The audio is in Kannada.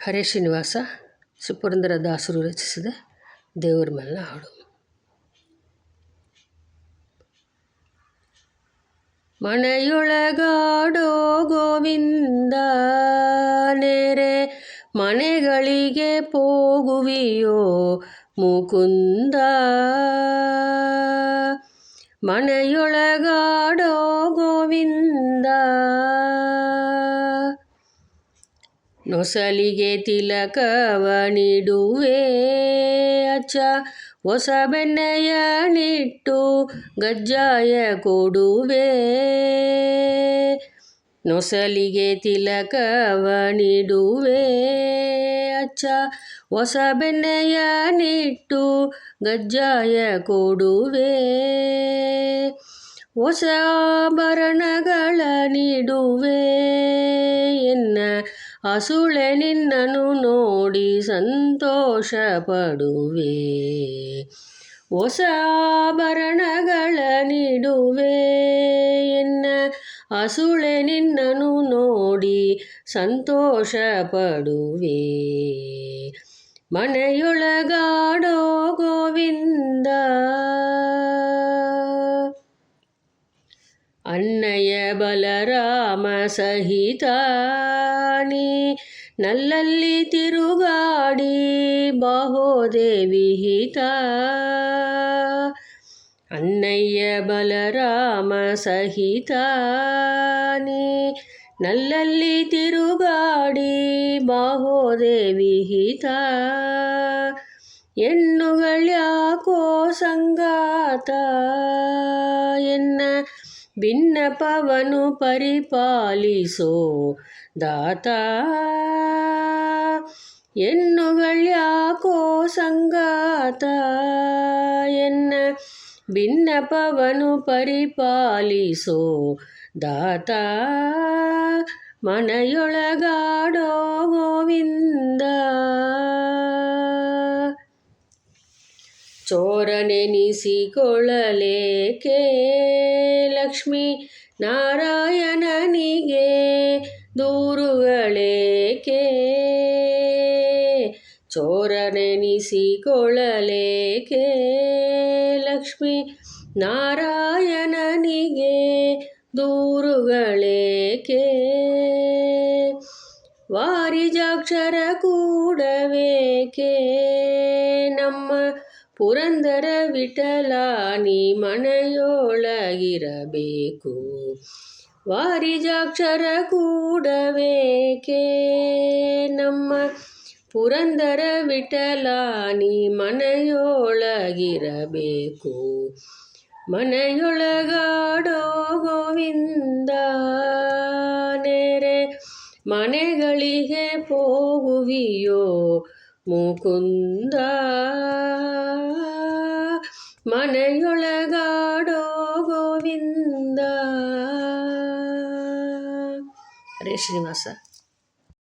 ಹರೇ ಶ್ರೀನಿವಾಸ ಪುರಂದರದಾಸರು ರಚಿಸಿದ ದೇವರ ಮೇಲಿನ ಹಾಡು. ಮನೆಯೊಳಗಾಡೋ ಗೋವಿಂದ ನೆರೆ ಮನೆಗಳಿಗೆ ಹೋಗುವಿಯೋ ಮುಕುಂದ. ಮನೆಯೊಳಗಾಡೋ ಗೋವಿಂದ ನೊಸಲಿಗೆ ತಿಲಕವ ನೀಡುವೆ ಅಚ್ಚ, ಹೊಸ ಬೆಣ್ಣೆಯ ನಿಟ್ಟು ಗಜ್ಜಾಯ ಕೊಡುವೆ. ನೊಸಲಿಗೆ ತಿಲಕವ ನೀಡುವೆ ಅಚ್ಚ, ಹೊಸ ಬೆಣ್ಣೆಯ ನಿಟ್ಟು ಗಜ್ಜಾಯ ಕೊಡುವೆ. ಹೊಸ ಆಭರಣಗಳ ನೀಡುವೆ ಎನ್ನ ಹಸುಳೆ ನಿನ್ನನ್ನು ನೋಡಿ ಸಂತೋಷ ಪಡುವೆ. ಹೊಸ ಆಭರಣಗಳ ನೀಡುವೆ ಎನ್ನ ಹಸುಳೆ ನಿನ್ನನ್ನು ನೋಡಿ ಸಂತೋಷ ಪಡುವೆ. ಮನೆಯೊಳಗಾಡೋ ಗೋವಿಂದ ಅಣ್ಣಯ್ಯ ಬಲರಾಮ ಸಹಿತ ನೀ ನಲ್ಲಲ್ಲಿ ತಿರುಗಾಡಿ ಬಾಹೋದೇವಿ ಹಿತ. ಅಣ್ಣಯ್ಯ ಬಲರಾಮ ಸಹಿತ ನೀ ನಲ್ಲಲ್ಲಿ ತಿರುಗಾಡಿ ಬಾಹೋದೇವಿ ಹಿತ. ಹೆಣ್ಣುಗಳ್ಯಾಕೋ ಸಂಗಾತ ಎನ್ನ ಭಿನ್ನಪವನು ಪರಿಪಾಲಿಸೋ ದಾತ. ಹೆಣ್ಣುಗಳ್ಯಾಕೋ ಸಂಗಾತ ಎನ್ನ ಭಿನ್ನಪವನು ಪರಿಪಾಲಿಸೋ ದಾತ. ಮನೆಯೊಳಗಾಡೋ ಗೋವಿಂದ ಚೋರನೆನಿಸಿಕೊಳ್ಳಲೇಕೆ ಲಕ್ಷ್ಮೀ ನಾರಾಯಣನಿಗೆ ದೂರುಗಳೇಕೆ. ಚೋರನೆನಿಸಿಕೊಳ್ಳಲೇಕೆ ಲಕ್ಷ್ಮೀ ನಾರಾಯಣನಿಗೆ ದೂರುಗಳೇಕೆ. ವಾರಿಜಾಕ್ಷರ ಕೂಡಬೇಕೆ ನಮ್ಮ ಪುರಂದರ ವಿಠಲ ನೀ ಮನೆಯೊಳಗಿರಬೇಕು. ವಾರಿಜಾಕ್ಷರ ಕೂಡಬೇಕೆ ನಮ್ಮ ಪುರಂದರ ವಿಠಲ ನೀ ಮನೆಯೊಳಗಿರಬೇಕು. ಮನೆಯೊಳಗಾಡೋ ಗೋವಿಂದ ನೆರೆ ಮನೆಗಳಿಗೆ ಹೋಗುವಿಯೋ ಮುಕುಂದ. ಮನೆಯೊಳಗಾಡೋ ಗೋವಿಂದ. ಹರೇ ಶ್ರೀನಿವಾಸ.